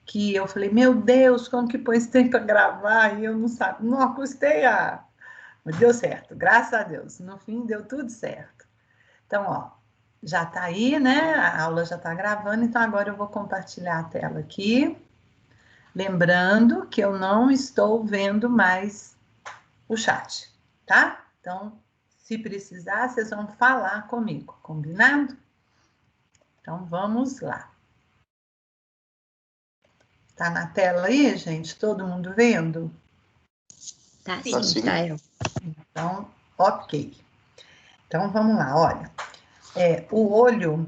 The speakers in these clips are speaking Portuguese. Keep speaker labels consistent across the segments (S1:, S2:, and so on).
S1: que eu falei, meu Deus, como que põe esse tempo para gravar? E eu não sabia, não acostei a... Mas deu certo, graças a Deus. No fim, deu tudo certo. Então, ó, já tá aí, né? A aula já tá gravando, então agora eu vou compartilhar a tela aqui. Lembrando que eu não estou vendo mais o chat, tá? Então, se precisar, vocês vão falar comigo, combinado? Então, vamos lá. Tá na tela aí, gente? Todo mundo vendo?
S2: Tá sim, Tael.
S1: Então, ok. Então, vamos lá, olha. O olho,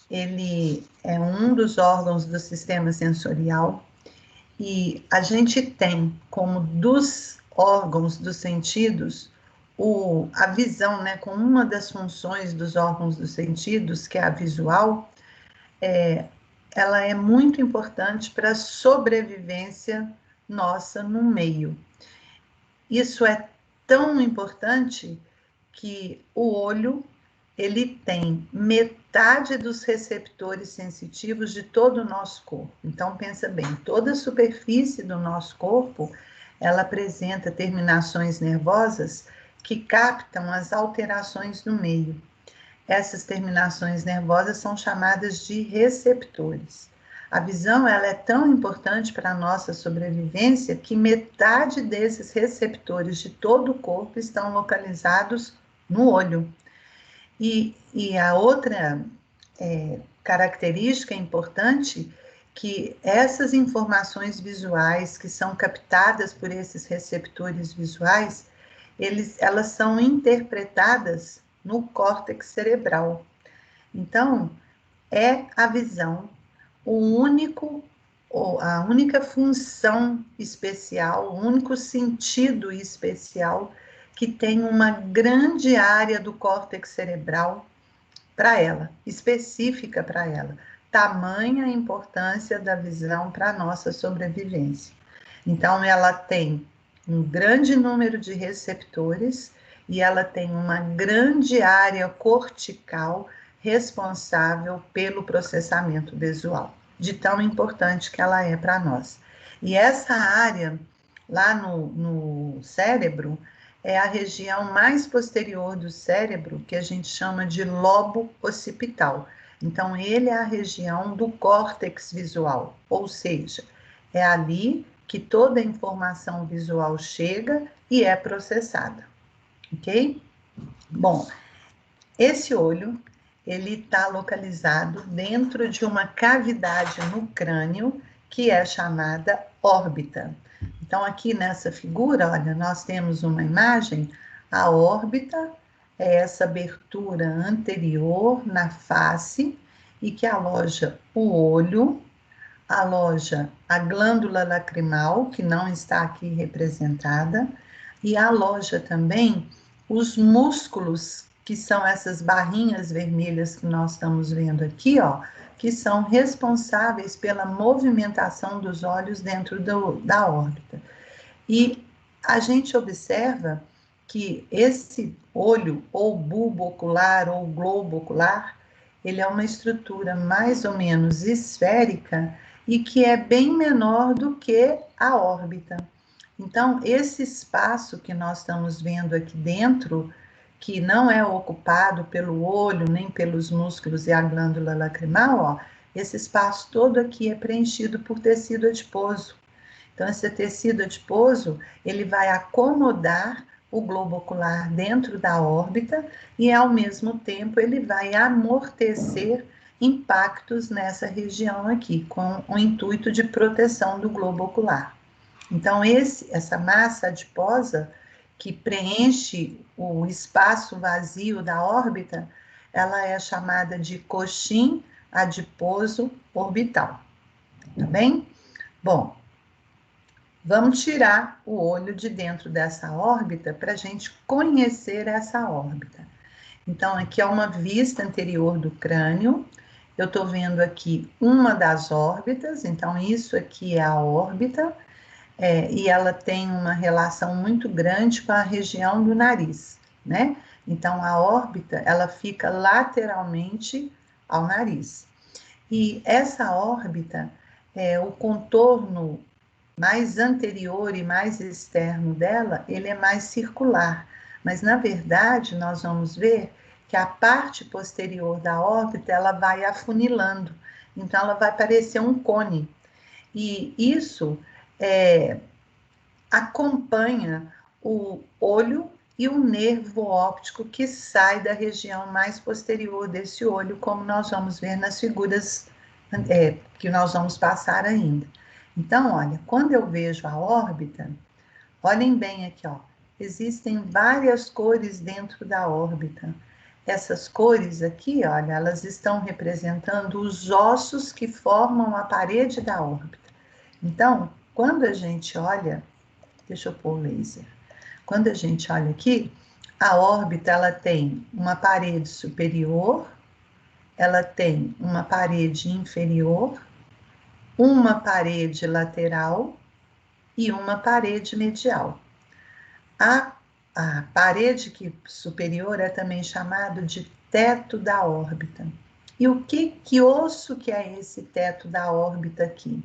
S1: ele é um dos órgãos do sistema sensorial e a gente tem como dos órgãos dos sentidos a visão, né, como uma das funções dos órgãos dos sentidos, que é a visual, ela é muito importante para a sobrevivência nossa no meio. Isso é tão importante que o olho, ele tem metade dos receptores sensitivos de todo o nosso corpo. Então, pensa bem, toda a superfície do nosso corpo, ela apresenta terminações nervosas que captam as alterações no meio. Essas terminações nervosas são chamadas de receptores. A visão, ela é tão importante para a nossa sobrevivência que metade desses receptores de todo o corpo estão localizados no olho. E a outra característica importante que essas informações visuais que são captadas por esses receptores visuais, elas são interpretadas no córtex cerebral. Então, é a visão a única função especial, o único sentido especial que tem uma grande área do córtex cerebral para ela, específica para ela. Tamanha a importância da visão para a nossa sobrevivência. Então, ela tem um grande número de receptores e ela tem uma grande área cortical responsável pelo processamento visual, de tão importante que ela é para nós. E essa área, lá no cérebro, é a região mais posterior do cérebro, que a gente chama de lobo occipital. Então, ele é a região do córtex visual, ou seja, é ali que toda a informação visual chega e é processada, ok? Bom, esse olho, ele está localizado dentro de uma cavidade no crânio que é chamada órbita. Então, aqui nessa figura, olha, nós temos uma imagem, a órbita é essa abertura anterior na face e que aloja o olho, aloja a glândula lacrimal, que não está aqui representada, e aloja também os músculos, que são essas barrinhas vermelhas que nós estamos vendo aqui, ó, que são responsáveis pela movimentação dos olhos dentro da órbita. E a gente observa que esse olho, ou bulbo ocular, ou globo ocular, ele é uma estrutura mais ou menos esférica e que é bem menor do que a órbita. Então, esse espaço que nós estamos vendo aqui dentro, que não é ocupado pelo olho, nem pelos músculos e a glândula lacrimal, ó, esse espaço todo aqui é preenchido por tecido adiposo. Então, esse tecido adiposo, ele vai acomodar o globo ocular dentro da órbita e, ao mesmo tempo, ele vai amortecer impactos nessa região aqui, com o intuito de proteção do globo ocular. Então, essa massa adiposa que preenche o espaço vazio da órbita, ela é chamada de coxim adiposo orbital. Tá bem? Bom, vamos tirar o olho de dentro dessa órbita para a gente conhecer essa órbita. Então, aqui é uma vista anterior do crânio. Eu estou vendo aqui uma das órbitas, então isso aqui é a órbita, e ela tem uma relação muito grande com a região do nariz, né? Então, a órbita, ela fica lateralmente ao nariz. E essa órbita, o contorno mais anterior e mais externo dela, ele é mais circular. Mas, na verdade, nós vamos ver que a parte posterior da órbita, ela vai afunilando. Então, ela vai parecer um cone. E isso acompanha o olho e o nervo óptico que sai da região mais posterior desse olho, como nós vamos ver nas figuras que nós vamos passar ainda. Então, olha, quando eu vejo a órbita, olhem bem aqui, ó, existem várias cores dentro da órbita. Essas cores aqui, olha, elas estão representando os ossos que formam a parede da órbita. Então, quando a gente olha, deixa eu pôr o laser. Quando a gente olha aqui, a órbita, ela tem uma parede superior, ela tem uma parede inferior, uma parede lateral e uma parede medial. A parede superior é também chamado de teto da órbita. E o que osso que é esse teto da órbita aqui?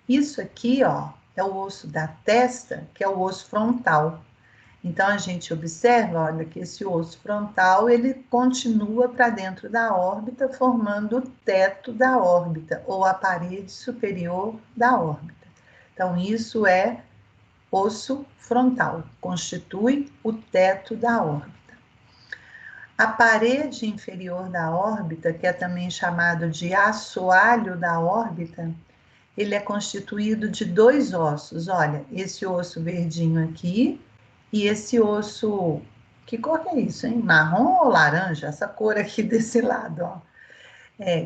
S1: Isso aqui, ó, é o osso da testa, que é o osso frontal. Então, a gente observa, olha, que esse osso frontal, ele continua para dentro da órbita, formando o teto da órbita, ou a parede superior da órbita. Então, isso é osso frontal, constitui o teto da órbita. A parede inferior da órbita, que é também chamado de assoalho da órbita, ele é constituído de dois ossos. Olha, esse osso verdinho aqui e esse osso, que cor que é isso, hein? Marrom ou laranja? Essa cor aqui desse lado, ó.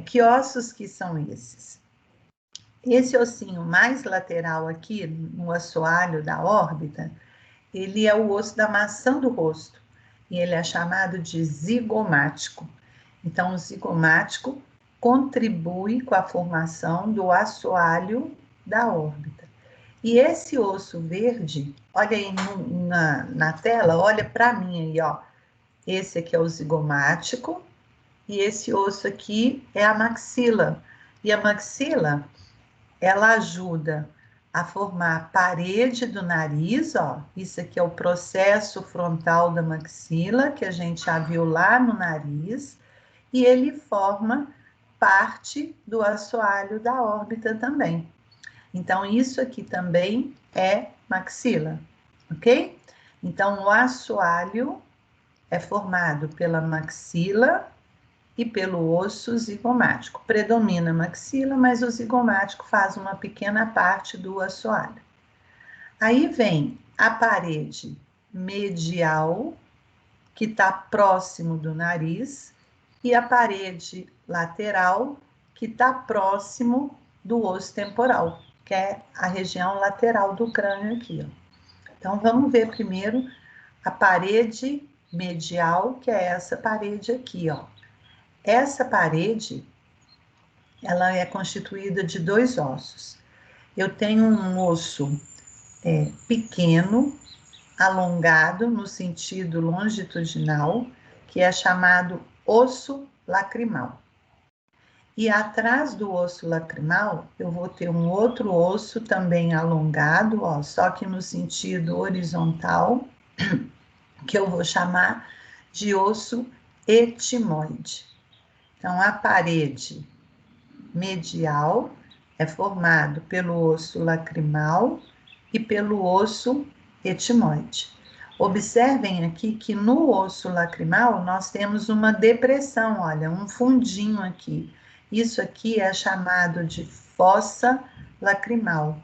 S1: Que ossos que são esses? Esse ossinho mais lateral aqui, no assoalho da órbita, ele é o osso da maçã do rosto, e ele é chamado de zigomático. Então, o zigomático contribui com a formação do assoalho da órbita. E esse osso verde, olha aí na tela, olha para mim aí, ó. Esse aqui é o zigomático e esse osso aqui é a maxila. E a maxila, ela ajuda a formar a parede do nariz, ó. Isso aqui é o processo frontal da maxila, que a gente já viu lá no nariz, e ele forma parte do assoalho da órbita também. Então, isso aqui também é maxila, ok? Então, o assoalho é formado pela maxila e pelo osso zigomático. Predomina a maxila, mas o zigomático faz uma pequena parte do assoalho. Aí vem a parede medial, que está próximo do nariz, e a parede lateral, que está próximo do osso temporal, que é a região lateral do crânio aqui, ó. Então, vamos ver primeiro a parede medial, que é essa parede aqui, ó. Essa parede, ela é constituída de dois ossos. Eu tenho um osso pequeno, alongado no sentido longitudinal, que é chamado osso lacrimal. E atrás do osso lacrimal, eu vou ter um outro osso também alongado, ó, só que no sentido horizontal, que eu vou chamar de osso etimoide. Então, a parede medial é formado pelo osso lacrimal e pelo osso etimoide. Observem aqui que no osso lacrimal nós temos uma depressão, olha, um fundinho aqui. Isso aqui é chamado de fossa lacrimal.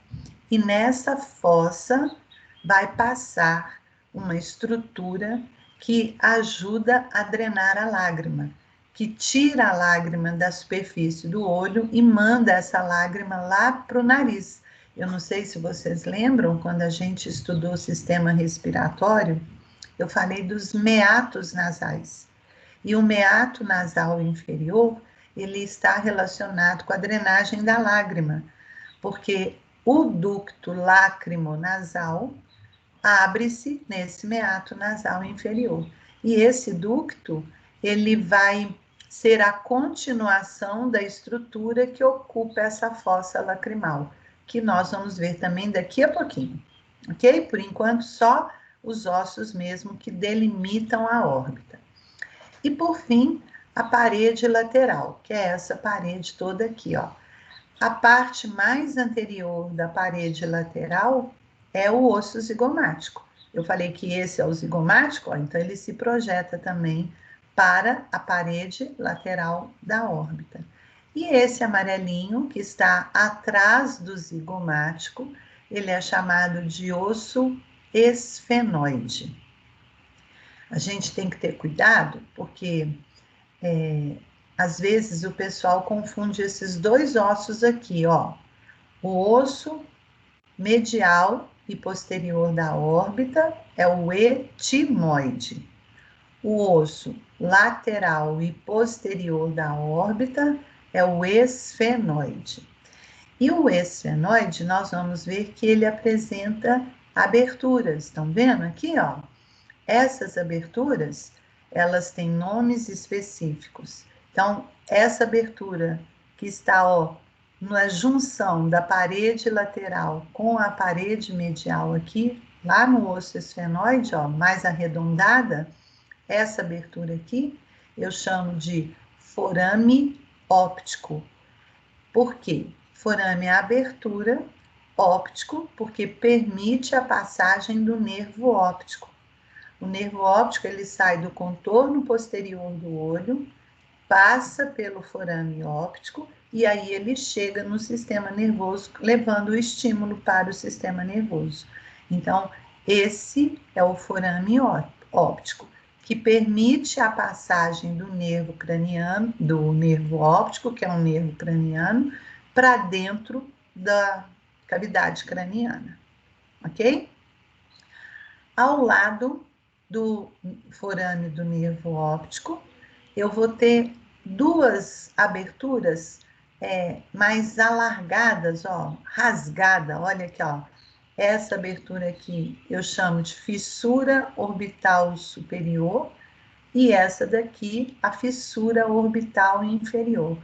S1: E nessa fossa vai passar uma estrutura que ajuda a drenar a lágrima, que tira a lágrima da superfície do olho e manda essa lágrima lá para o nariz. Eu não sei se vocês lembram, quando a gente estudou o sistema respiratório, eu falei dos meatos nasais. E o meato nasal inferior, ele está relacionado com a drenagem da lágrima, porque o ducto lacrimonasal abre-se nesse meato nasal inferior. E esse ducto, ele vai ser a continuação da estrutura que ocupa essa fossa lacrimal, que nós vamos ver também daqui a pouquinho, ok? Por enquanto, só os ossos mesmo que delimitam a órbita. E, por fim, a parede lateral, que é essa parede toda aqui, ó. A parte mais anterior da parede lateral é o osso zigomático. Eu falei que esse é o zigomático, ó, então ele se projeta também para a parede lateral da órbita. E esse amarelinho que está atrás do zigomático, ele é chamado de osso esfenoide. A gente tem que ter cuidado, porque às vezes o pessoal confunde esses dois ossos aqui, ó. O osso medial e posterior da órbita é o etimoide. O osso lateral e posterior da órbita é o esfenoide. E o esfenoide, nós vamos ver que ele apresenta aberturas. Estão vendo aqui, ó? Essas aberturas, elas têm nomes específicos. Então, essa abertura que está, ó, na junção da parede lateral com a parede medial aqui, lá no osso esfenoide, ó, mais arredondada, essa abertura aqui eu chamo de forame óptico. Por quê? Forame é a abertura, óptico, porque permite a passagem do nervo óptico. O nervo óptico, ele sai do contorno posterior do olho, passa pelo forame óptico e aí ele chega no sistema nervoso, levando o estímulo para o sistema nervoso. Então, esse é o forame óptico, que permite a passagem do nervo craniano, do nervo óptico, que é um nervo craniano, para dentro da cavidade craniana, ok? Ao lado do forame do nervo óptico, eu vou ter duas aberturas mais alargadas, ó, rasgada, olha aqui, ó. Essa abertura aqui eu chamo de fissura orbital superior e essa daqui a fissura orbital inferior.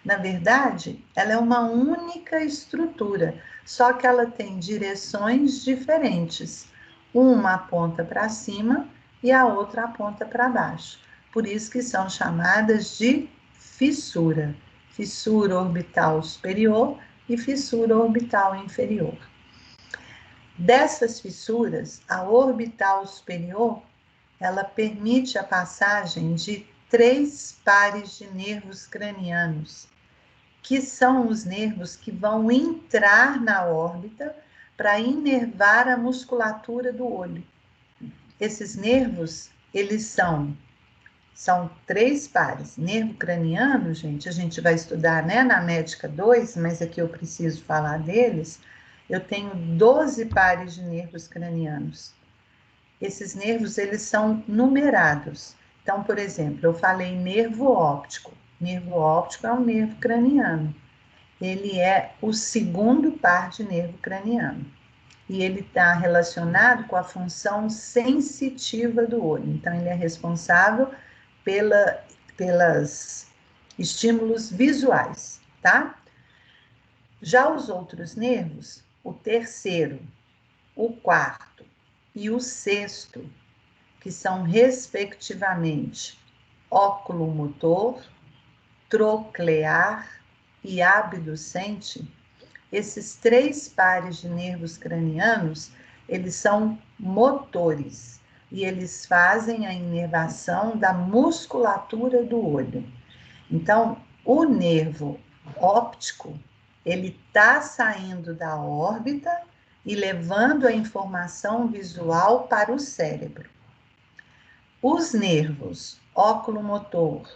S1: Na verdade, ela é uma única estrutura, só que ela tem direções diferentes. Uma aponta para cima e a outra aponta para baixo. Por isso que são chamadas de fissura. Fissura orbital superior e fissura orbital inferior. Dessas fissuras, a orbital superior, ela permite a passagem de 3 pares de nervos cranianos, que são os nervos que vão entrar na órbita para inervar a musculatura do olho. Esses nervos, eles são 3 pares. Nervo craniano, gente, a gente vai estudar, né, na Médica 2, mas aqui eu preciso falar deles. Eu tenho 12 pares de nervos cranianos. Esses nervos, eles são numerados. Então, por exemplo, eu falei nervo óptico. Nervo óptico é um nervo craniano. Ele é o segundo par de nervo craniano. E ele está relacionado com a função sensitiva do olho. Então, ele é responsável pelos estímulos visuais, tá? Já os outros nervos, o terceiro, o quarto e o sexto, que são, respectivamente, óculo-motor, troclear e abducente, esses 3 pares de nervos cranianos, eles são motores e eles fazem a inervação da musculatura do olho. Então, o nervo óptico, ele está saindo da órbita e levando a informação visual para o cérebro. Os nervos óculo-motor,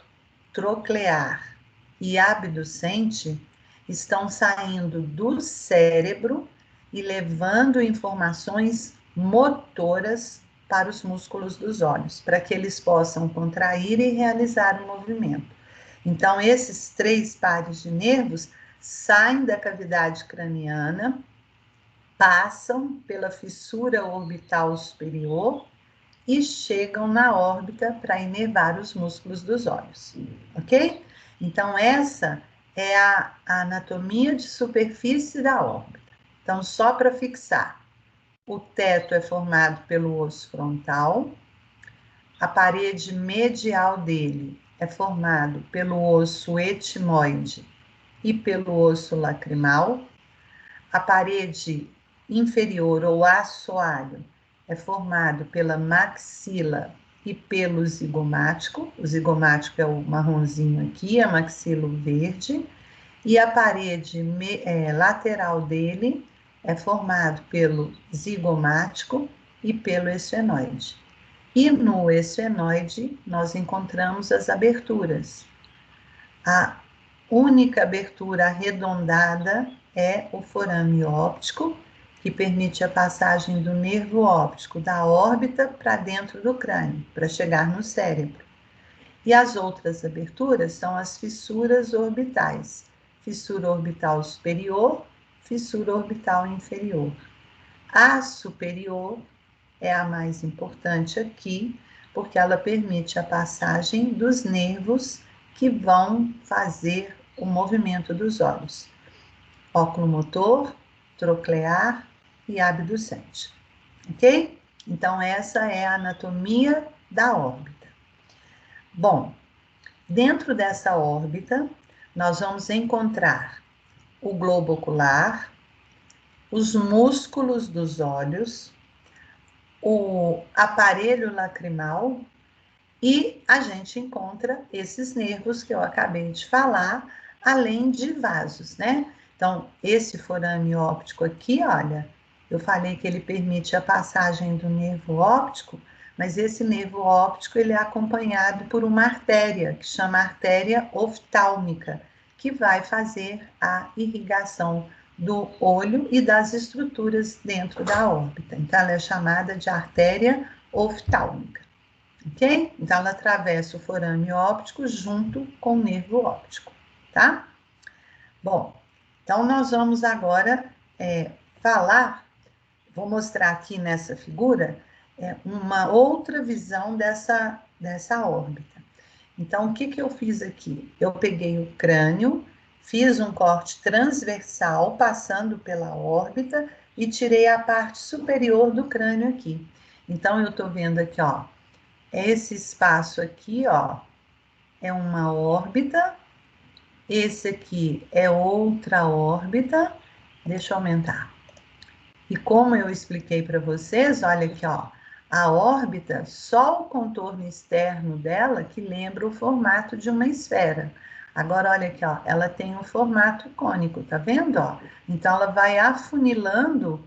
S1: troclear e abducente estão saindo do cérebro e levando informações motoras para os músculos dos olhos, para que eles possam contrair e realizar o movimento. Então, esses 3 pares de nervos saem da cavidade craniana, passam pela fissura orbital superior e chegam na órbita para inervar os músculos dos olhos, ok? Então, essa é a anatomia de superfície da órbita. Então, só para fixar, o teto é formado pelo osso frontal, a parede medial dele é formado pelo osso etimoide e pelo osso lacrimal, a parede inferior ou assoalho é formado pela maxila e pelo zigomático. O zigomático é o marronzinho aqui, a maxila o verde. E a parede lateral dele é formado pelo zigomático e pelo esfenoide. E no esfenoide nós encontramos as aberturas. A única abertura arredondada é o forame óptico, que permite a passagem do nervo óptico da órbita para dentro do crânio, para chegar no cérebro. E as outras aberturas são as fissuras orbitais. Fissura orbital superior, fissura orbital inferior. A superior é a mais importante aqui, porque ela permite a passagem dos nervos que vão fazer o movimento dos olhos. Oculomotor, troclear e abducente. Ok? Então, essa é a anatomia da órbita. Bom, dentro dessa órbita, nós vamos encontrar o globo ocular, os músculos dos olhos, o aparelho lacrimal e a gente encontra esses nervos que eu acabei de falar, além de vasos, né? Então, esse forame óptico aqui, olha, eu falei que ele permite a passagem do nervo óptico, mas esse nervo óptico ele é acompanhado por uma artéria, que chama artéria oftálmica, que vai fazer a irrigação do olho e das estruturas dentro da órbita. Então, ela é chamada de artéria oftálmica, ok? Então, ela atravessa o forame óptico junto com o nervo óptico, tá? Bom, então nós vamos agora falar, vou mostrar aqui nessa figura, uma outra visão dessa órbita. Então, o que eu fiz aqui? Eu peguei o crânio, fiz um corte transversal, passando pela órbita, e tirei a parte superior do crânio aqui. Então, eu tô vendo aqui, ó, esse espaço aqui, ó, é uma órbita, esse aqui é outra órbita, deixa eu aumentar. E como eu expliquei para vocês, olha aqui, ó, a órbita, só o contorno externo dela que lembra o formato de uma esfera. Agora, olha aqui, ó, ela tem um formato cônico, tá vendo, ó? Então, ela vai afunilando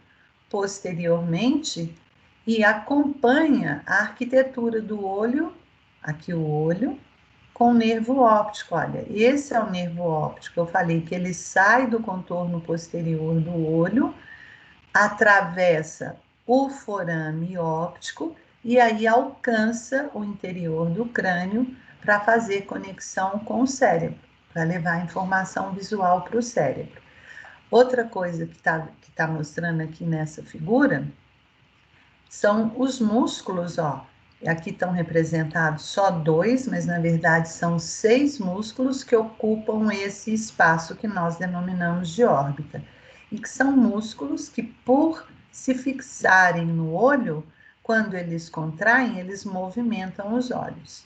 S1: posteriormente e acompanha a arquitetura do olho, aqui o olho, com o nervo óptico, olha, esse é o nervo óptico, eu falei que ele sai do contorno posterior do olho, atravessa o forame óptico e aí alcança o interior do crânio para fazer conexão com o cérebro, para levar informação visual para o cérebro. Outra coisa que tá mostrando aqui nessa figura são os músculos, ó. Aqui estão representados só 2, mas na verdade são 6 músculos que ocupam esse espaço que nós denominamos de órbita. E que são músculos que, por se fixarem no olho, quando eles contraem, eles movimentam os olhos.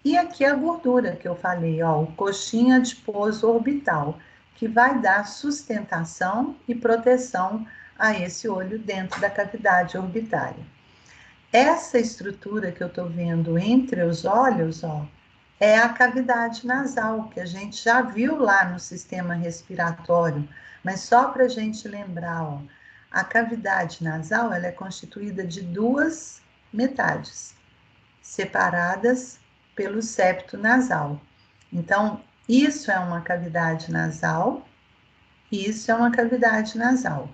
S1: E aqui a gordura que eu falei, ó, o coxinha adiposo orbital, que vai dar sustentação e proteção a esse olho dentro da cavidade orbitária. Essa estrutura que eu estou vendo entre os olhos, ó, é a cavidade nasal, que a gente já viu lá no sistema respiratório, mas só para a gente lembrar, ó, a cavidade nasal ela é constituída de 2 metades, separadas pelo septo nasal. Então, isso é uma cavidade nasal e isso é uma cavidade nasal.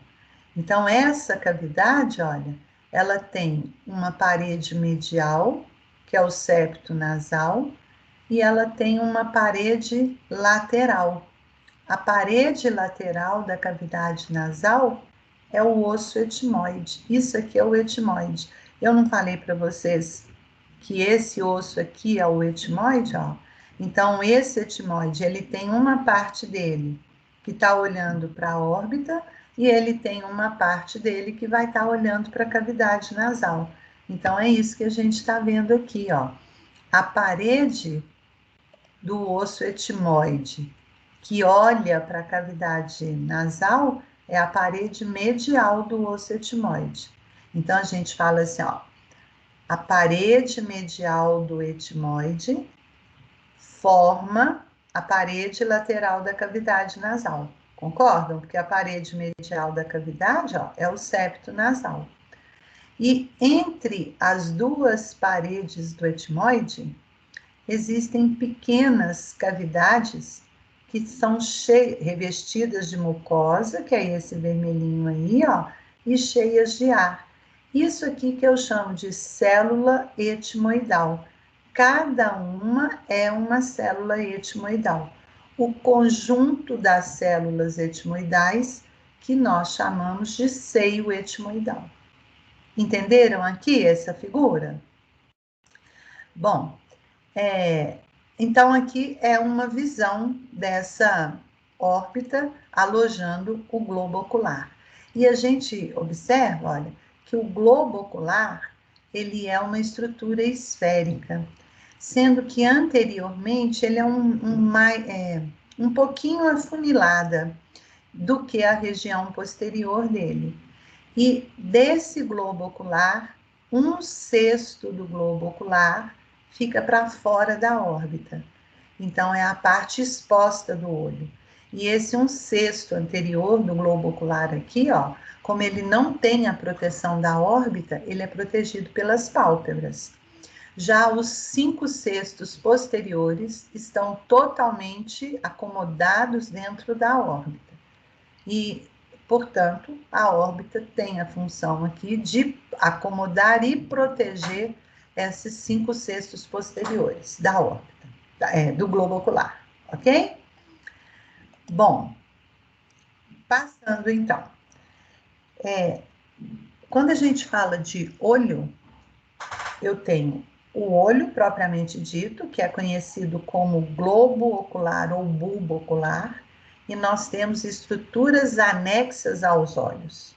S1: Então, essa cavidade, olha, ela tem uma parede medial, que é o septo nasal, e ela tem uma parede lateral. A parede lateral da cavidade nasal é o osso etimoide. Isso aqui é o etimoide. Eu não falei para vocês que esse osso aqui é o etimoide, ó? Então, esse etimoide, ele tem uma parte dele que está olhando para a órbita e ele tem uma parte dele que vai estar olhando para a cavidade nasal. Então, é isso que a gente está vendo aqui, ó. A parede do osso etimoide que olha para a cavidade nasal é a parede medial do osso etimoide. Então, a gente fala assim, ó, a parede medial do etimoide forma a parede lateral da cavidade nasal. Concordam? Porque a parede medial da cavidade, ó, é o septo nasal. E entre as duas paredes do etimoide, existem pequenas cavidades que são revestidas de mucosa, que é esse vermelhinho aí, ó, e cheias de ar. Isso aqui que eu chamo de célula etimoidal. Cada uma é uma célula etimoidal. O conjunto das células etimoidais que nós chamamos de seio etimoidal. Entenderam aqui essa figura? Bom, então aqui é uma visão dessa órbita alojando o globo ocular. E a gente observa, olha, que o globo ocular, ele é uma estrutura esférica, sendo que anteriormente ele é um pouquinho afunilada do que a região posterior dele. E desse globo ocular, 1/6 do globo ocular fica para fora da órbita. Então, é a parte exposta do olho. E esse 1/6 anterior do globo ocular aqui, ó, como ele não tem a proteção da órbita, ele é protegido pelas pálpebras. Já os 5/6 posteriores estão totalmente acomodados dentro da órbita. E, portanto, a órbita tem a função aqui de acomodar e proteger esses 5/6 posteriores da órbita, do globo ocular, ok? Bom, passando então. Quando a gente fala de olho, eu tenho o olho propriamente dito, que é conhecido como globo ocular ou bulbo ocular, e nós temos estruturas anexas aos olhos.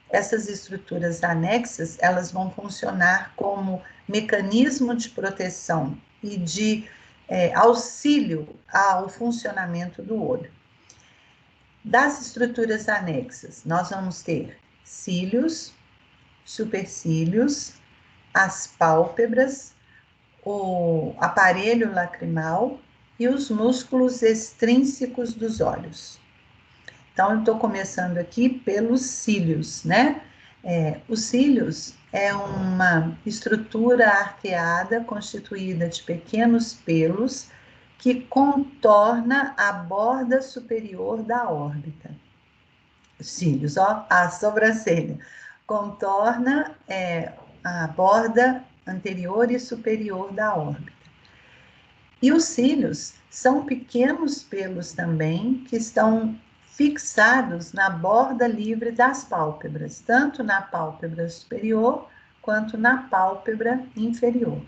S1: Essas estruturas anexas, elas vão funcionar como mecanismo de proteção e de auxílio ao funcionamento do olho. Das estruturas anexas, nós vamos ter cílios, supercílios, as pálpebras, o aparelho lacrimal e os músculos extrínsecos dos olhos. Então, eu estou começando aqui pelos cílios, né? Os cílios é uma estrutura arqueada constituída de pequenos pelos que contorna a borda superior da órbita. Os cílios, ó, a sobrancelha, contorna a borda anterior e superior da órbita. E os cílios são pequenos pelos também que estão fixados na borda livre das pálpebras, tanto na pálpebra superior quanto na pálpebra inferior.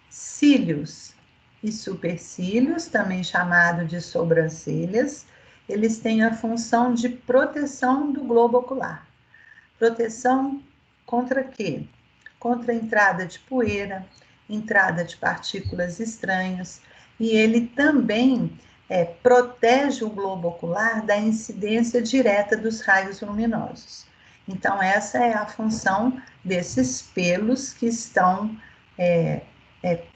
S1: Cílios e supercílios, também chamado de sobrancelhas, eles têm a função de proteção do globo ocular. Proteção contra quê? Contra a entrada de poeira, entrada de partículas estranhas, e ele também protege o globo ocular da incidência direta dos raios luminosos. Então, essa é a função desses pelos que estão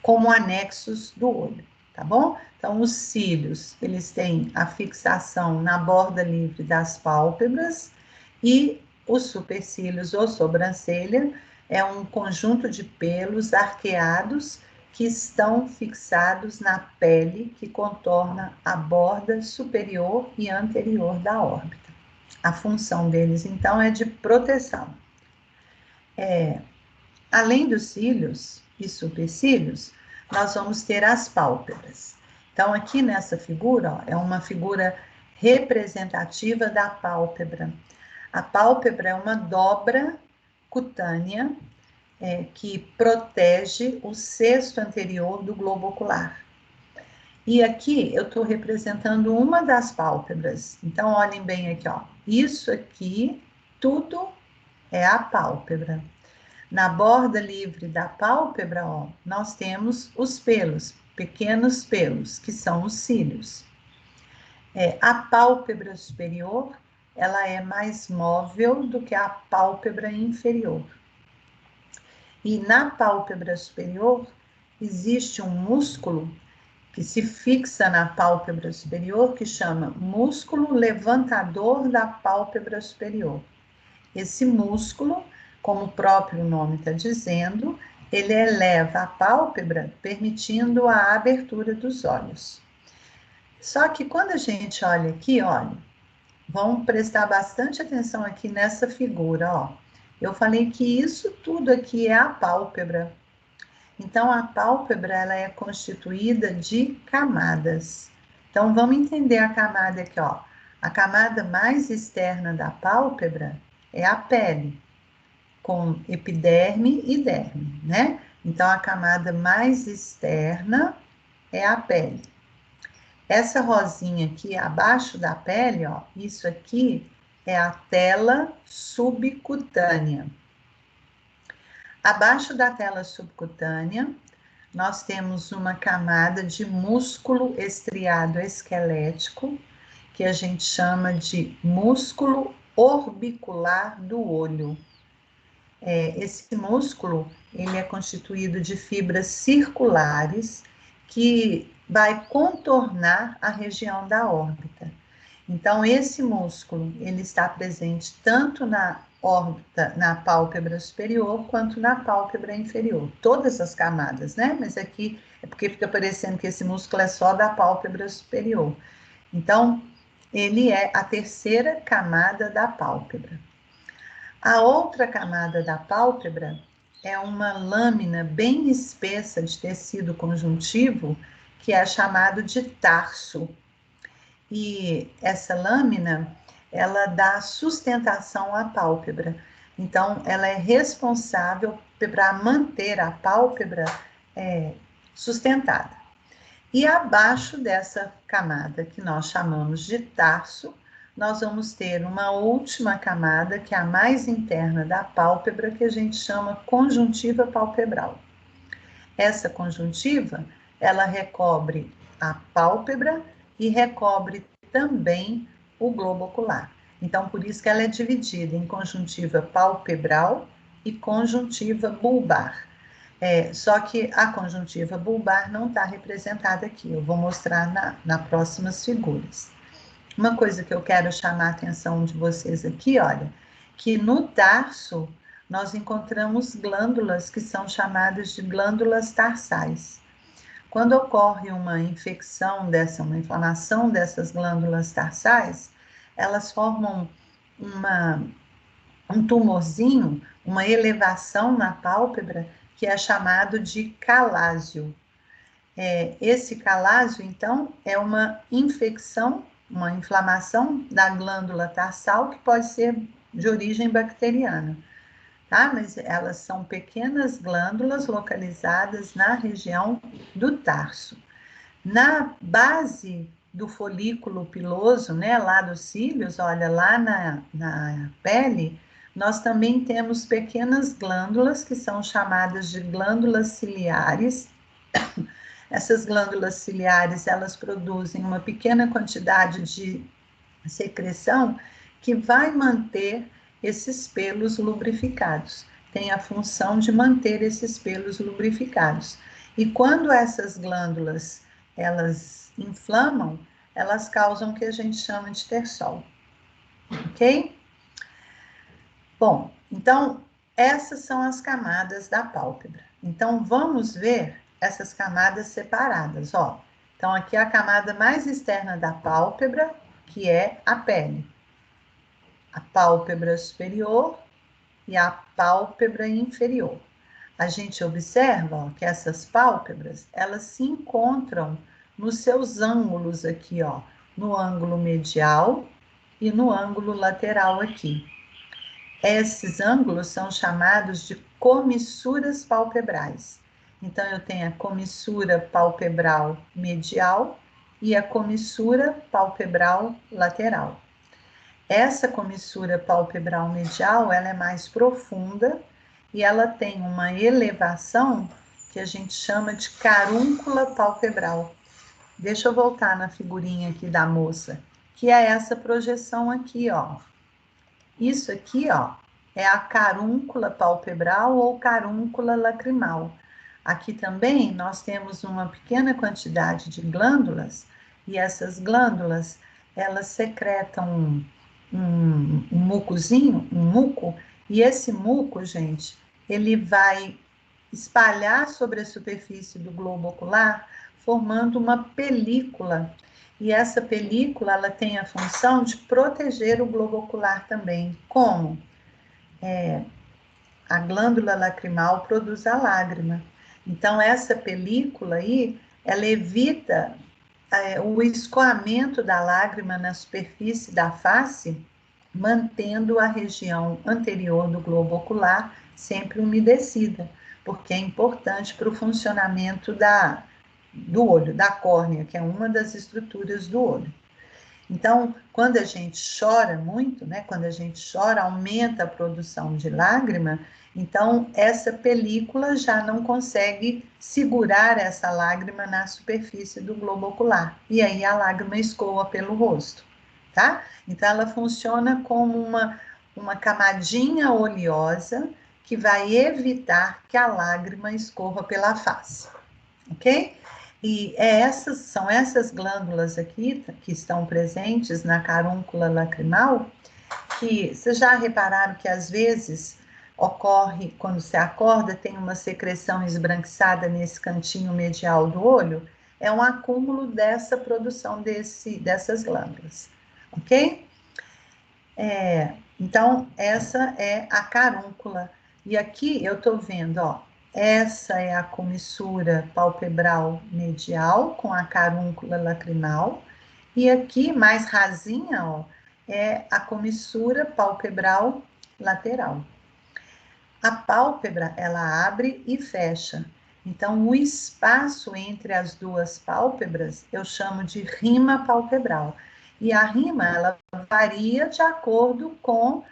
S1: como anexos do olho, tá bom? Então, os cílios, eles têm a fixação na borda livre das pálpebras e os supercílios ou sobrancelha é um conjunto de pelos arqueados que estão fixados na pele que contorna a borda superior e anterior da órbita. A função deles, então, é de proteção. Além dos cílios e supercílios, nós vamos ter as pálpebras. Então, aqui nessa figura, ó, é uma figura representativa da pálpebra. A pálpebra é uma dobra cutânea que protege o cesto anterior do globo ocular. E aqui eu estou representando uma das pálpebras. Então, olhem bem aqui, ó. Isso aqui, tudo é a pálpebra. Na borda livre da pálpebra, ó, nós temos os pelos, pequenos pelos, que são os cílios. A pálpebra superior, ela é mais móvel do que a pálpebra inferior. E na pálpebra superior, existe um músculo que se fixa na pálpebra superior, que chama músculo levantador da pálpebra superior. Esse músculo, como o próprio nome está dizendo, ele eleva a pálpebra, permitindo a abertura dos olhos. Só que quando a gente olha aqui, olha, vamos prestar bastante atenção aqui nessa figura, ó. Eu falei que isso tudo aqui é a pálpebra. Então, a pálpebra, ela é constituída de camadas. Então, vamos entender a camada aqui, ó. A camada mais externa da pálpebra é a pele, com epiderme e derme, né? Então, a camada mais externa é a pele. Essa rosinha aqui, abaixo da pele, ó, isso aqui é a tela subcutânea. Abaixo da tela subcutânea, nós temos uma camada de músculo estriado esquelético, que a gente chama de músculo orbicular do olho. Esse músculo, ele é constituído de fibras circulares que vai contornar a região da órbita. Então, esse músculo, ele está presente tanto na órbita, na pálpebra superior, quanto na pálpebra inferior. Todas as camadas, né? Mas aqui é porque fica parecendo que esse músculo é só da pálpebra superior. Então, ele é a terceira camada da pálpebra. A outra camada da pálpebra é uma lâmina bem espessa de tecido conjuntivo, que é chamado de tarso. E essa lâmina, ela dá sustentação à pálpebra. Então, ela é responsável para manter a pálpebra sustentada. E abaixo dessa camada, que nós chamamos de tarso, nós vamos ter uma última camada, que é a mais interna da pálpebra, que a gente chama conjuntiva palpebral. Essa conjuntiva, ela recobre a pálpebra e recobre também o globo ocular. Então, por isso que ela é dividida em conjuntiva palpebral e conjuntiva bulbar. Só que a conjuntiva bulbar não está representada aqui. Eu vou mostrar nas próximas figuras. Uma coisa que eu quero chamar a atenção de vocês aqui, olha, que no tarso nós encontramos glândulas que são chamadas de glândulas tarsais. Quando ocorre uma infecção uma inflamação dessas glândulas tarsais, elas formam um tumorzinho, uma elevação na pálpebra, que é chamado de calásio. Esse calásio, então, é uma infecção, uma inflamação da glândula tarsal, que pode ser de origem bacteriana, tá? Mas elas são pequenas glândulas localizadas na região do tarso. Na base do folículo piloso, né, lá dos cílios, olha, lá na pele, nós também temos pequenas glândulas, que são chamadas de glândulas ciliares. Essas glândulas ciliares, elas produzem uma pequena quantidade de secreção que vai manter esses pelos lubrificados. Tem a função de manter esses pelos lubrificados. E quando essas glândulas, elas inflamam, elas causam o que a gente chama de tersol. Ok? Bom, então, essas são as camadas da pálpebra. Então, vamos ver essas camadas separadas, ó. Então, aqui é a camada mais externa da pálpebra, que é a pele. A pálpebra superior e a pálpebra inferior. A gente observa, ó, que essas pálpebras, elas se encontram nos seus ângulos aqui, ó, no ângulo medial e no ângulo lateral aqui. Esses ângulos são chamados de comissuras palpebrais. Então, eu tenho a comissura palpebral medial e a comissura palpebral lateral. Essa comissura palpebral medial, ela é mais profunda e ela tem uma elevação que a gente chama de carúncula palpebral. Deixa eu voltar na figurinha aqui da moça, que é essa projeção aqui, ó. Isso aqui, ó, é a carúncula palpebral ou carúncula lacrimal. Aqui também nós temos uma pequena quantidade de glândulas e essas glândulas, elas secretam um mucozinho, um muco, e esse muco, gente, ele vai espalhar sobre a superfície do globo ocular, formando uma película. E essa película, ela tem a função de proteger o globo ocular também. Como? A glândula lacrimal produz a lágrima. Então, essa película aí, ela evita o escoamento da lágrima na superfície da face, mantendo a região anterior do globo ocular sempre umedecida, porque é importante para o funcionamento do olho, da córnea, que é uma das estruturas do olho. Então, quando a gente chora muito, né? Quando a gente chora, aumenta a produção de lágrima, então essa película já não consegue segurar essa lágrima na superfície do globo ocular. E aí a lágrima escoa pelo rosto, tá? Então ela funciona como uma camadinha oleosa que vai evitar que a lágrima escorra pela face, ok? E são essas glândulas aqui, que estão presentes na carúncula lacrimal, que vocês já repararam que às vezes ocorre, quando você acorda, tem uma secreção esbranquiçada nesse cantinho medial do olho? É um acúmulo dessa produção dessas glândulas, ok? Então, essa é a carúncula. E aqui eu estou vendo, ó, essa é a comissura palpebral medial com a carúncula lacrimal. E aqui, mais rasinha, ó, é a comissura palpebral lateral. A pálpebra, ela abre e fecha. Então, o espaço entre as duas pálpebras eu chamo de rima palpebral. E a rima, ela varia de acordo com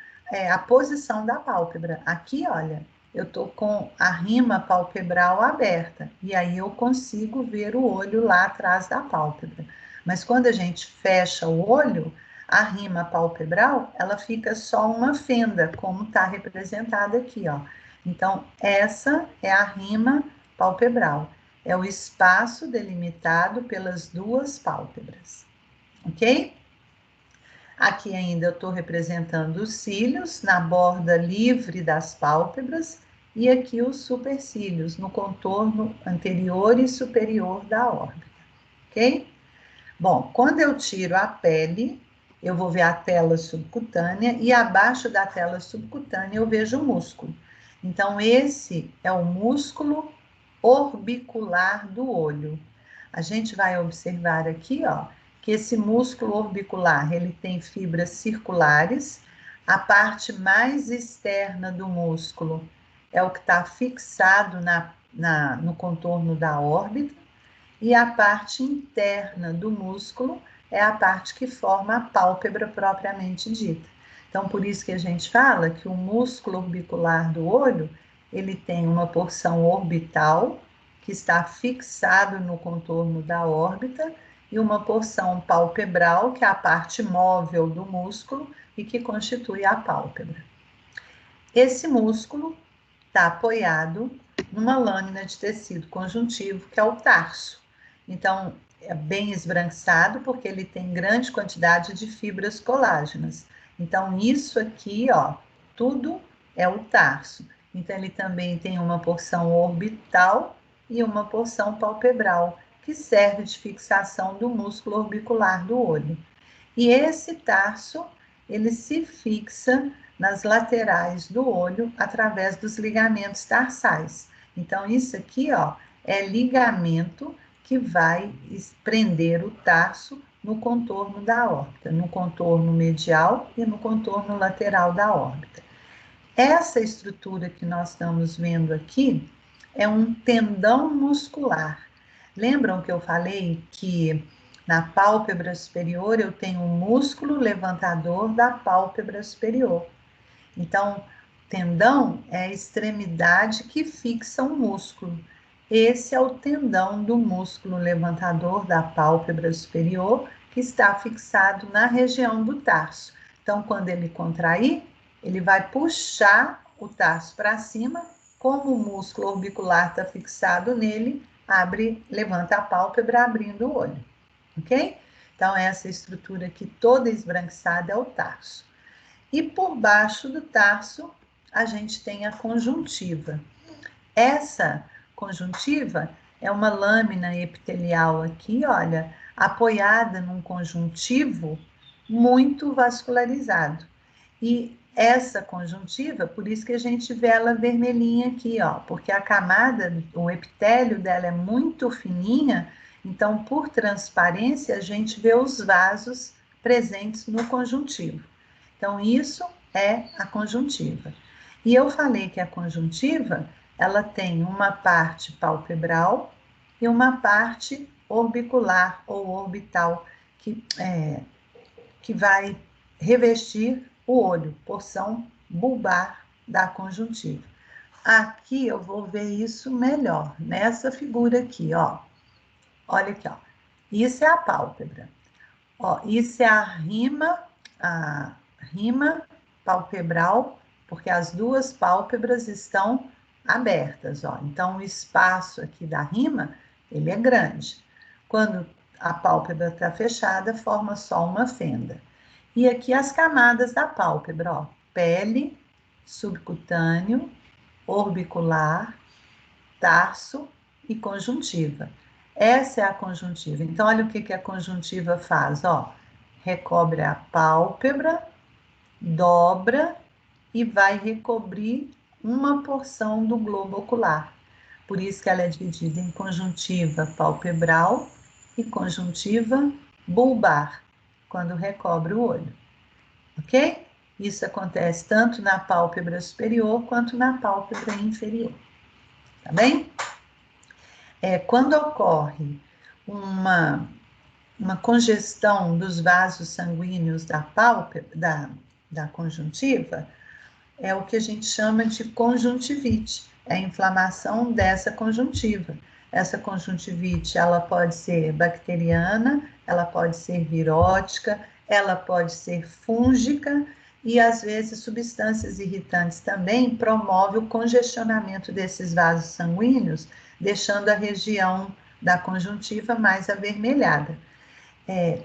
S1: a posição da pálpebra. Aqui, olha, eu tô com a rima palpebral aberta, e aí eu consigo ver o olho lá atrás da pálpebra. Mas quando a gente fecha o olho, a rima palpebral, ela fica só uma fenda, como está representada aqui, ó. Então, essa é a rima palpebral. É o espaço delimitado pelas duas pálpebras, ok? Aqui ainda eu estou representando os cílios na borda livre das pálpebras e aqui os supercílios no contorno anterior e superior da órbita, ok? Bom, quando eu tiro a pele, eu vou ver a tela subcutânea e abaixo da tela subcutânea eu vejo o músculo. Então, esse é o músculo orbicular do olho. A gente vai observar aqui, ó, que esse músculo orbicular, ele tem fibras circulares. A parte mais externa do músculo é o que está fixado no contorno da órbita, e a parte interna do músculo é a parte que forma a pálpebra propriamente dita. Então, por isso que a gente fala que o músculo orbicular do olho, ele tem uma porção orbital, que está fixado no contorno da órbita, e uma porção palpebral, que é a parte móvel do músculo e que constitui a pálpebra. Esse músculo está apoiado numa lâmina de tecido conjuntivo, que é o tarso. Então, é bem esbranquiçado, porque ele tem grande quantidade de fibras colágenas. Então, isso aqui, ó, tudo é o tarso. Então, ele também tem uma porção orbital e uma porção palpebral, que serve de fixação do músculo orbicular do olho. E esse tarso, ele se fixa nas laterais do olho através dos ligamentos tarsais. Então, isso aqui, ó, é ligamento que vai prender o tarso no contorno da órbita, no contorno medial e no contorno lateral da órbita. Essa estrutura que nós estamos vendo aqui é um tendão muscular. Lembram que eu falei que na pálpebra superior eu tenho um músculo levantador da pálpebra superior. Então, tendão é a extremidade que fixa um músculo. Esse é o tendão do músculo levantador da pálpebra superior, que está fixado na região do tarso. Então, quando ele contrair, ele vai puxar o tarso para cima, como o músculo orbicular está fixado nele, levanta a pálpebra abrindo o olho, ok? Então, essa estrutura aqui toda esbranquiçada é o tarso. E por baixo do tarso, a gente tem a conjuntiva. Essa conjuntiva é uma lâmina epitelial aqui, olha, apoiada num conjuntivo muito vascularizado. E essa conjuntiva, por isso que a gente vê ela vermelhinha aqui, ó, porque a camada, o epitélio dela é muito fininha, então por transparência a gente vê os vasos presentes no conjuntivo. Então isso é a conjuntiva. E eu falei que a conjuntiva, ela tem uma parte palpebral e uma parte orbicular ou orbital, que vai revestir o olho, porção bulbar da conjuntiva. Aqui eu vou ver isso melhor, nessa figura aqui, ó. Olha aqui, ó. Isso é a pálpebra. Ó, isso é a rima palpebral, porque as duas pálpebras estão abertas, ó. Então, o espaço aqui da rima, ele é grande. Quando a pálpebra está fechada, forma só uma fenda. E aqui as camadas da pálpebra, ó. Pele, subcutâneo, orbicular, tarso e conjuntiva. Essa é a conjuntiva. Então, olha o que a conjuntiva faz, ó. Recobre a pálpebra, dobra e vai recobrir uma porção do globo ocular. Por isso que ela é dividida em conjuntiva palpebral e conjuntiva bulbar, quando recobre o olho. Ok? Isso acontece tanto na pálpebra superior quanto na pálpebra inferior. Tá bem? Quando ocorre uma congestão dos vasos sanguíneos da pálpebra, da conjuntiva, é o que a gente chama de conjuntivite, é a inflamação dessa conjuntiva. Essa conjuntivite, ela pode ser bacteriana, ela pode ser virótica, ela pode ser fúngica e, às vezes, substâncias irritantes também promovem o congestionamento desses vasos sanguíneos, deixando a região da conjuntiva mais avermelhada.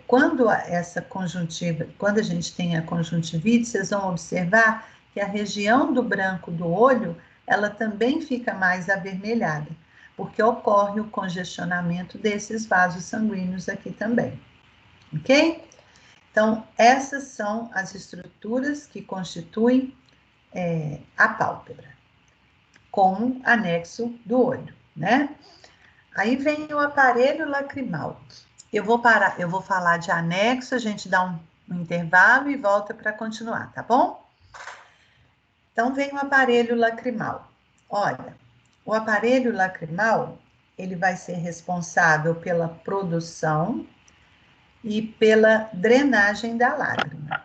S1: Quando a gente tem a conjuntivite, vocês vão observar que a região do branco do olho, ela também fica mais avermelhada, porque ocorre o congestionamento desses vasos sanguíneos aqui também, ok? Então, essas são as estruturas que constituem a pálpebra, como anexo do olho, né? Aí vem o aparelho lacrimal. Eu vou falar de anexo, a gente dá um intervalo e volta para continuar, tá bom? Então, vem o aparelho lacrimal. Olha, o aparelho lacrimal, ele vai ser responsável pela produção e pela drenagem da lágrima.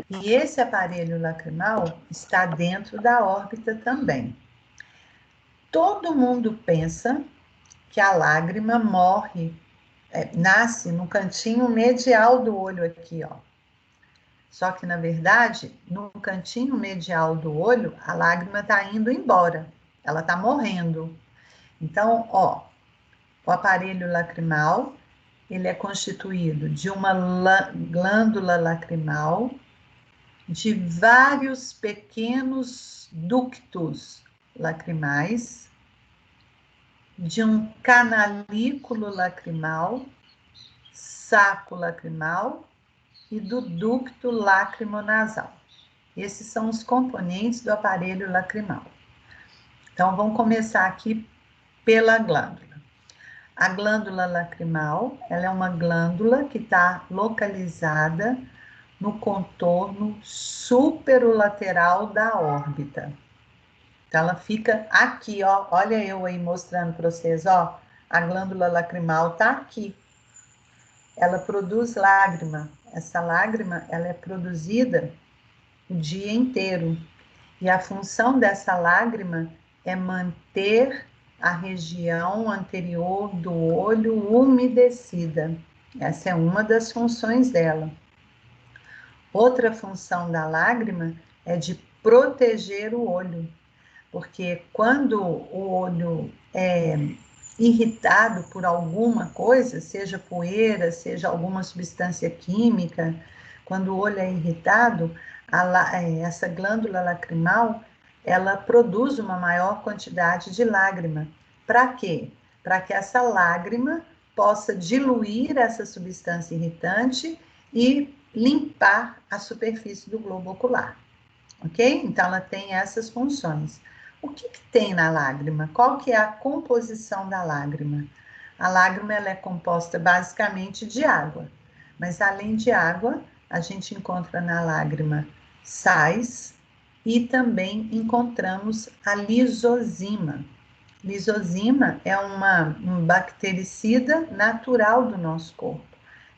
S1: E esse aparelho lacrimal está dentro da órbita também. Todo mundo pensa que a lágrima nasce no cantinho medial do olho aqui, ó. Só que, na verdade, no cantinho medial do olho, a lágrima está indo embora, ela está morrendo. Então, ó, o aparelho lacrimal, ele é constituído de uma glândula lacrimal, de vários pequenos ductos lacrimais, de um canalículo lacrimal, saco lacrimal e do ducto lacrimonasal. Esses são os componentes do aparelho lacrimal. Então, vamos começar aqui pela glândula. A glândula lacrimal, ela é uma glândula que está localizada no contorno superolateral da órbita. Então, ela fica aqui, ó. Olha eu aí mostrando para vocês, ó. A glândula lacrimal tá aqui. Ela produz lágrima. Essa lágrima, ela é produzida o dia inteiro. E a função dessa lágrima é manter a região anterior do olho umedecida. Essa é uma das funções dela. Outra função da lágrima é de proteger o olho, porque quando o olho é irritado por alguma coisa, seja poeira, seja alguma substância química, quando o olho é irritado, essa glândula lacrimal, ela produz uma maior quantidade de lágrima. Para quê? Para que essa lágrima possa diluir essa substância irritante e limpar a superfície do globo ocular, ok? Então, ela tem essas funções. O que tem na lágrima? Qual que é a composição da lágrima? A lágrima ela é composta basicamente de água, mas além de água, a gente encontra na lágrima sais e também encontramos a lisozima. Lisozima é um bactericida natural do nosso corpo,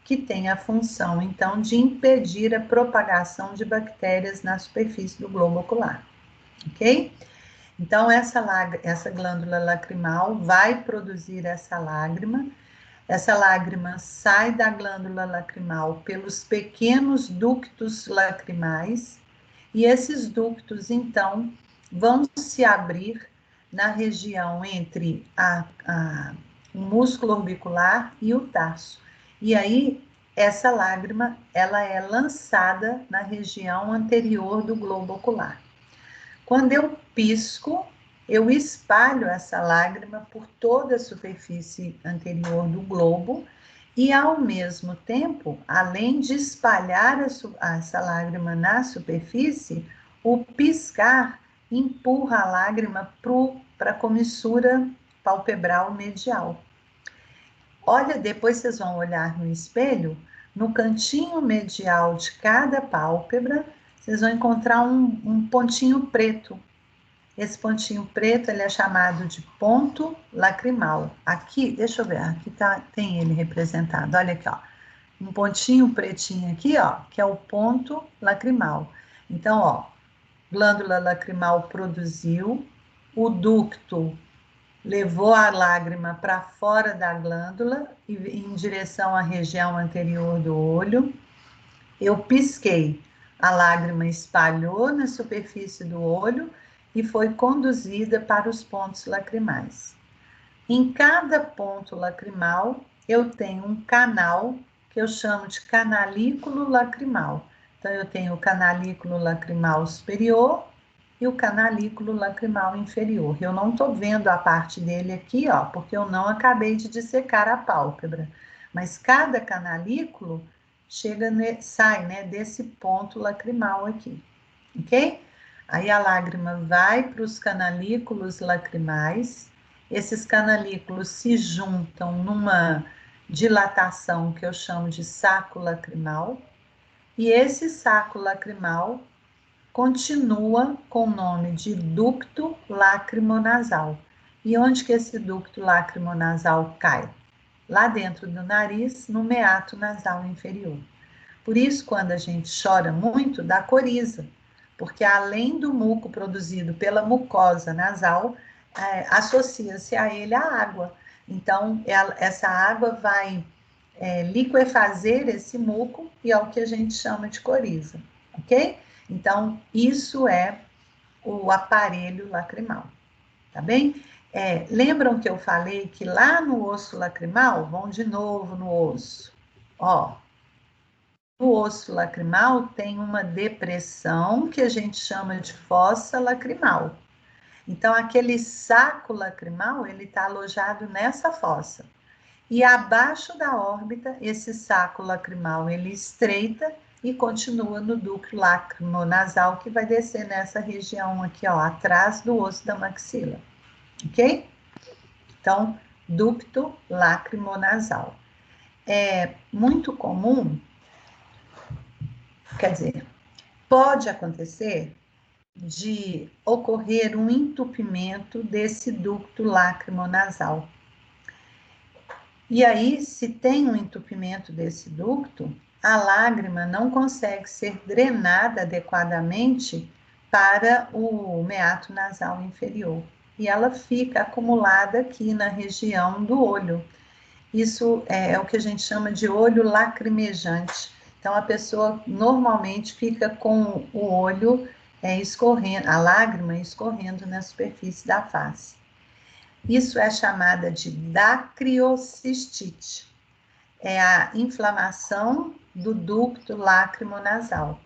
S1: que tem a função, então, de impedir a propagação de bactérias na superfície do globo ocular, ok? Então, essa glândula lacrimal vai produzir essa lágrima sai da glândula lacrimal pelos pequenos ductos lacrimais, e esses ductos, então, vão se abrir na região entre o músculo orbicular e o tarso. E aí, essa lágrima, ela é lançada na região anterior do globo ocular. Quando eu pisco, eu espalho essa lágrima por toda a superfície anterior do globo e, ao mesmo tempo, além de espalhar essa lágrima na superfície, o piscar empurra a lágrima para a comissura palpebral medial. Olha, depois vocês vão olhar no espelho, no cantinho medial de cada pálpebra, vocês vão encontrar um pontinho preto. Esse pontinho preto, ele é chamado de ponto lacrimal. Aqui, deixa eu ver, aqui tem ele representado, olha aqui, ó. Um pontinho pretinho aqui, ó, que é o ponto lacrimal. Então, ó, glândula lacrimal produziu, o ducto levou a lágrima para fora da glândula, em direção à região anterior do olho. Eu pisquei, a lágrima espalhou na superfície do olho e foi conduzida para os pontos lacrimais. Em cada ponto lacrimal, eu tenho um canal que eu chamo de canalículo lacrimal. Então, eu tenho o canalículo lacrimal superior e o canalículo lacrimal inferior. Eu não estou vendo a parte dele aqui, ó, porque eu não acabei de dissecar a pálpebra. Mas cada canalículo sai, né, desse ponto lacrimal aqui, ok? Aí a lágrima vai para os canalículos lacrimais, esses canalículos se juntam numa dilatação que eu chamo de saco lacrimal, e esse saco lacrimal continua com o nome de ducto lacrimonasal. E onde que esse ducto lacrimonasal cai? Lá dentro do nariz, no meato nasal inferior. Por isso, quando a gente chora muito, dá coriza, porque além do muco produzido pela mucosa nasal, associa-se a ele a água. Então, essa água vai liquefazer esse muco e é o que a gente chama de coriza, ok? Então, isso é o aparelho lacrimal, tá bem? Lembram que eu falei que lá no osso lacrimal, vão de novo no osso, ó. No osso lacrimal tem uma depressão que a gente chama de fossa lacrimal. Então, aquele saco lacrimal, ele está alojado nessa fossa. E abaixo da órbita, esse saco lacrimal, ele estreita e continua no ducto lacrimonasal, que vai descer nessa região aqui, ó, atrás do osso da maxila. Ok? Então, ducto lacrimonasal. É muito comum Quer dizer, pode acontecer de ocorrer um entupimento desse ducto lacrimonasal. E aí, se tem um entupimento desse ducto, a lágrima não consegue ser drenada adequadamente para o meato nasal inferior. E ela fica acumulada aqui na região do olho. Isso é o que a gente chama de olho lacrimejante. Então, a pessoa normalmente fica com o olho escorrendo, a lágrima escorrendo na superfície da face. Isso é chamada de dacriocistite. É a inflamação do ducto lacrimonasal.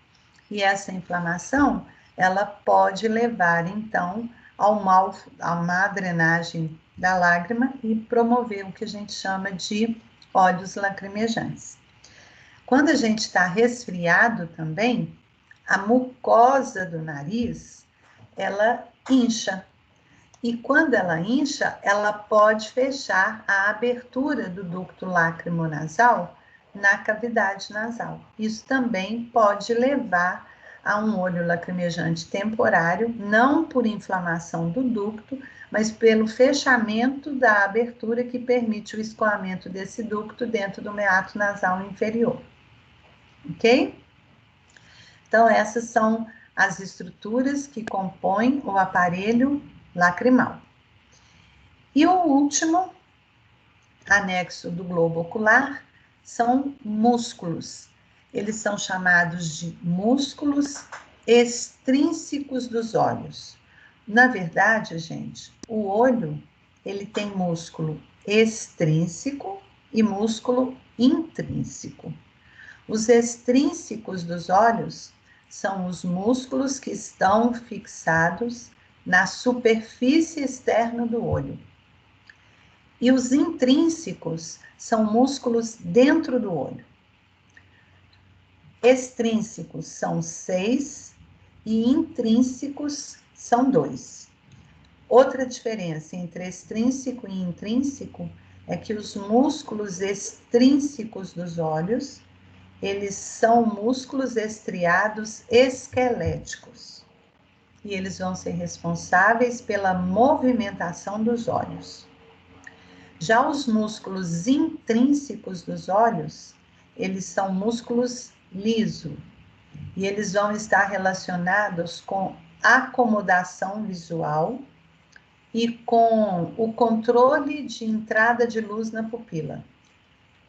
S1: E essa inflamação, ela pode levar, então, a uma drenagem da lágrima e promover o que a gente chama de olhos lacrimejantes. Quando a gente está resfriado também, a mucosa do nariz, ela incha. E quando ela incha, ela pode fechar a abertura do ducto lacrimonasal na cavidade nasal. Isso também pode levar a um olho lacrimejante temporário, não por inflamação do ducto, mas pelo fechamento da abertura que permite o escoamento desse ducto dentro do meato nasal inferior. Ok? Então, essas são as estruturas que compõem o aparelho lacrimal. E o último anexo do globo ocular são músculos. Eles são chamados de músculos extrínsecos dos olhos. Na verdade, gente, o olho, ele tem músculo extrínseco e músculo intrínseco. Os extrínsecos dos olhos são os músculos que estão fixados na superfície externa do olho. E os intrínsecos são músculos dentro do olho. Extrínsecos são 6 e intrínsecos são 2. Outra diferença entre extrínseco e intrínseco é que os músculos extrínsecos dos olhos, eles são músculos estriados esqueléticos. E eles vão ser responsáveis pela movimentação dos olhos. Já os músculos intrínsecos dos olhos, eles são músculos lisos e eles vão estar relacionados com acomodação visual e com o controle de entrada de luz na pupila.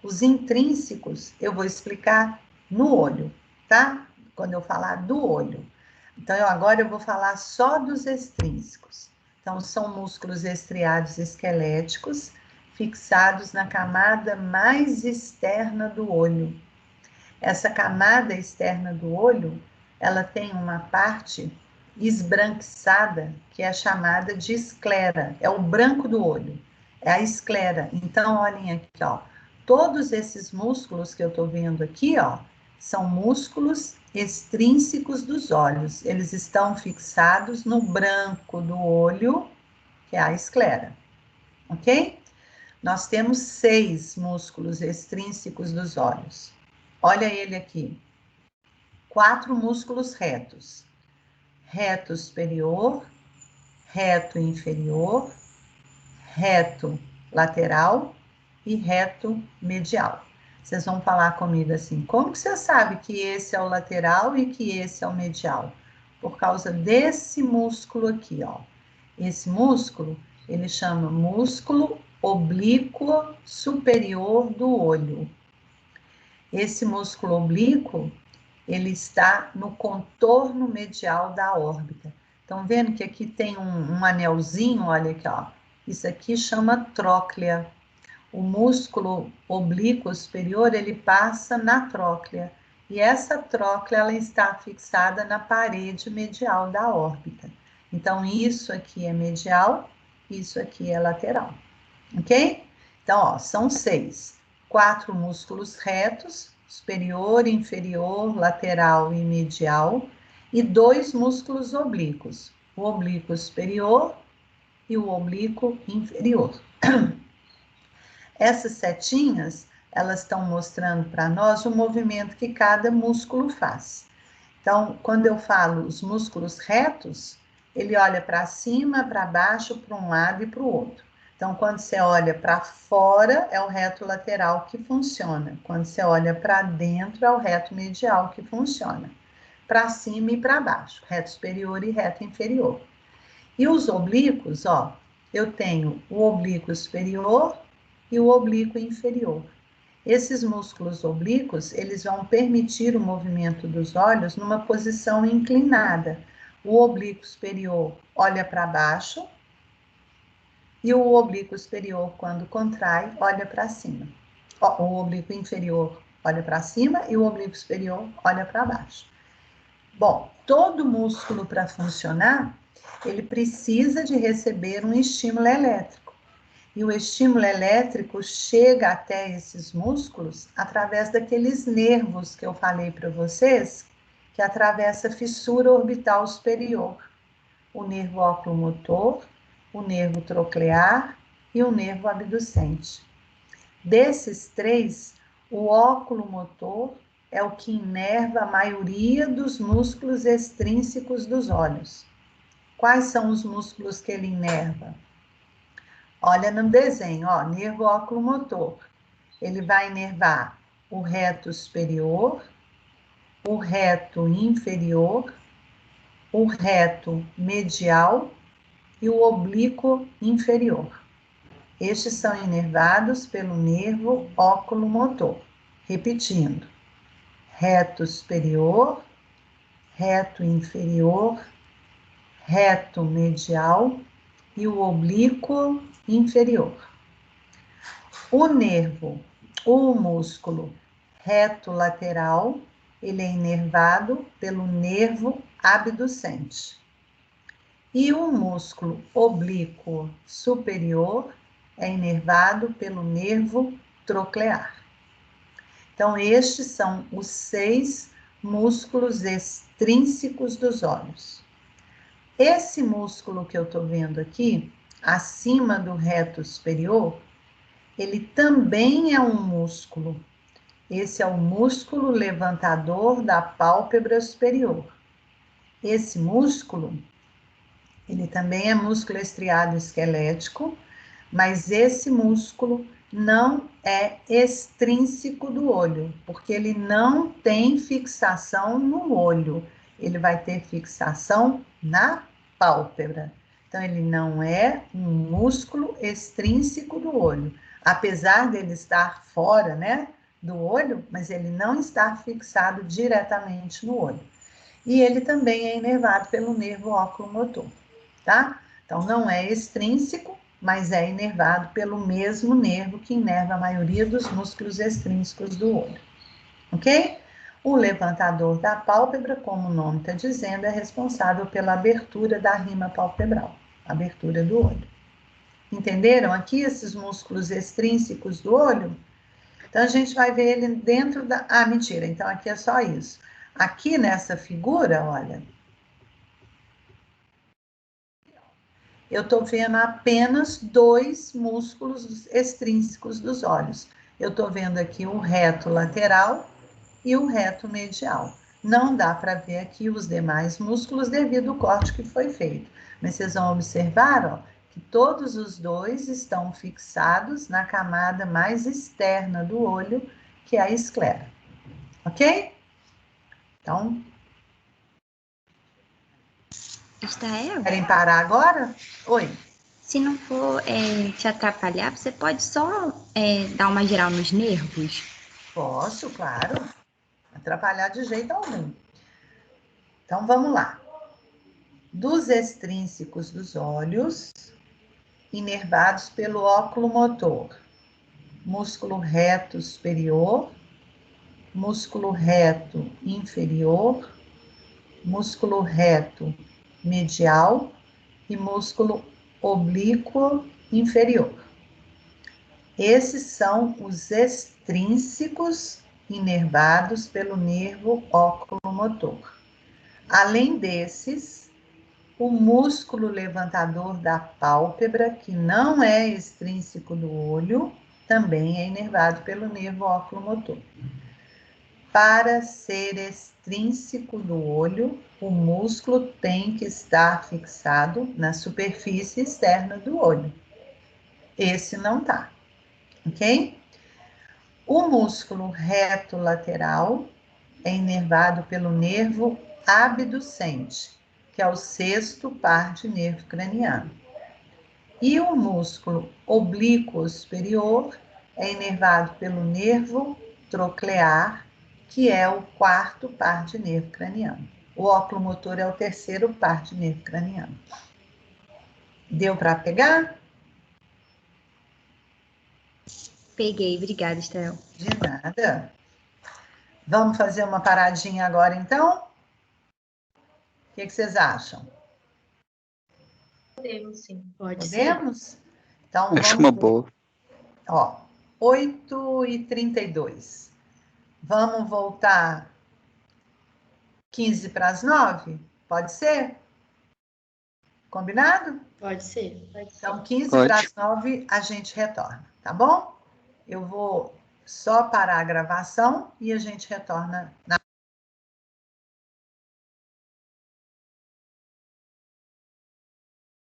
S1: Os intrínsecos eu vou explicar no olho, tá? Quando eu falar do olho. Então, agora eu vou falar só dos extrínsecos. Então, são músculos estriados esqueléticos fixados na camada mais externa do olho. Essa camada externa do olho, ela tem uma parte esbranquiçada, que é chamada de esclera. É o branco do olho, é a esclera. Então, olhem aqui, ó. Todos esses músculos que eu tô vendo aqui, ó, são músculos extrínsecos dos olhos. Eles estão fixados no branco do olho, que é a esclera. Ok? Nós temos 6 músculos extrínsecos dos olhos. Olha ele aqui. 4 músculos retos. Reto superior, reto inferior, reto lateral e reto medial. Vocês vão falar comigo assim, como que você sabe que esse é o lateral e que esse é o medial? Por causa desse músculo aqui, ó. Esse músculo, ele chama músculo oblíquo superior do olho. Esse músculo oblíquo, ele está no contorno medial da órbita. Estão vendo que aqui tem um anelzinho, olha aqui, ó. Isso aqui chama tróclea. O músculo oblíquo superior, ele passa na tróclea. E essa tróclea, ela está fixada na parede medial da órbita. Então, isso aqui é medial, isso aqui é lateral. Ok? Então, ó, são 6. 4 músculos retos, superior, inferior, lateral e medial. E 2 músculos oblíquos. O oblíquo superior e o oblíquo inferior. Essas setinhas, elas estão mostrando para nós o movimento que cada músculo faz. Então, quando eu falo os músculos retos, ele olha para cima, para baixo, para um lado e para o outro. Então, quando você olha para fora, é o reto lateral que funciona. Quando você olha para dentro, é o reto medial que funciona. Para cima e para baixo, reto superior e reto inferior. E os oblíquos, ó, eu tenho o oblíquo superior e o oblíquo inferior. Esses músculos oblíquos, eles vão permitir o movimento dos olhos numa posição inclinada. O oblíquo superior olha para baixo e o oblíquo superior, quando contrai, olha para cima. O oblíquo inferior olha para cima e o oblíquo superior olha para baixo. Bom, todo músculo para funcionar, ele precisa de receber um estímulo elétrico. E o estímulo elétrico chega até esses músculos através daqueles nervos que eu falei para vocês, que atravessa a fissura orbital superior. O nervo oculomotor, o nervo troclear e o nervo abducente. Desses três, o oculomotor é o que inerva a maioria dos músculos extrínsecos dos olhos. Quais são os músculos que ele inerva? Olha no desenho, ó, nervo oculomotor. Ele vai inervar o reto superior, o reto inferior, o reto medial e o oblíquo inferior. Estes são inervados pelo nervo oculomotor. Repetindo, reto superior, reto inferior, reto medial e o oblíquo inferior. O músculo reto lateral, ele é inervado pelo nervo abducente. E o músculo oblíquo superior é inervado pelo nervo troclear. Então, estes são os 6 músculos extrínsecos dos olhos. Esse músculo que eu estou vendo aqui, acima do reto superior, ele também é um músculo. Esse é o músculo levantador da pálpebra superior. Esse músculo, ele também é músculo estriado esquelético, mas esse músculo não é extrínseco do olho, porque ele não tem fixação no olho. Ele vai ter fixação na pálpebra. Então, ele não é um músculo extrínseco do olho. Apesar dele estar fora, né, do olho, mas ele não está fixado diretamente no olho. E ele também é inervado pelo nervo oculomotor, tá? Então, não é extrínseco, mas é inervado pelo mesmo nervo que inerva a maioria dos músculos extrínsecos do olho, ok? O levantador da pálpebra, como o nome está dizendo, é responsável pela abertura da rima palpebral, abertura do olho. Entenderam aqui esses músculos extrínsecos do olho? Então, a gente vai ver ele dentro da... Ah, mentira, então aqui é só isso. Aqui nessa figura, olha, eu estou vendo apenas 2 músculos extrínsecos dos olhos. Eu estou vendo aqui o reto lateral e o reto medial. Não dá para ver aqui os demais músculos devido ao corte que foi feito. Mas vocês vão observar, ó, que todos os 2 estão fixados na camada mais externa do olho, que é a esclera. Ok? Então, querem parar agora? Oi.
S2: Se não for te atrapalhar, você pode só dar uma geral nos nervos?
S1: Posso, claro. Atrapalhar de jeito algum. Então, vamos lá. Dos extrínsecos dos olhos, inervados pelo óculo motor, músculo reto superior, músculo reto inferior, músculo reto medial e músculo oblíquo inferior. Esses são os extrínsecos inervados pelo nervo oculomotor. Além desses, o músculo levantador da pálpebra, que não é extrínseco do olho, também é inervado pelo nervo oculomotor. para ser extrínseco do olho, o músculo tem que estar fixado na superfície externa do olho. Esse não tá, ok? O músculo reto lateral é inervado pelo nervo abducente, que é o sexto par de nervo craniano. E o músculo oblíquo superior é inervado pelo nervo troclear, que é o quarto par de nervo craniano. O oculomotor é o terceiro par de nervo craniano. Deu para pegar?
S2: Peguei, obrigada, Estel.
S1: De nada. Vamos fazer uma paradinha agora, então? O que vocês acham?
S3: Podemos, sim. Pode
S1: Podemos?
S3: ser.
S1: Então,
S4: Acho
S1: vamos
S4: uma
S1: ver.
S4: boa.
S1: Ó, 8h32. Vamos voltar 15 para as 9? Pode ser? Combinado?
S3: Pode ser.
S1: Então, 15 para
S4: Pode.
S1: as 9, a gente retorna, tá bom? Eu vou só parar a gravação e a gente retorna na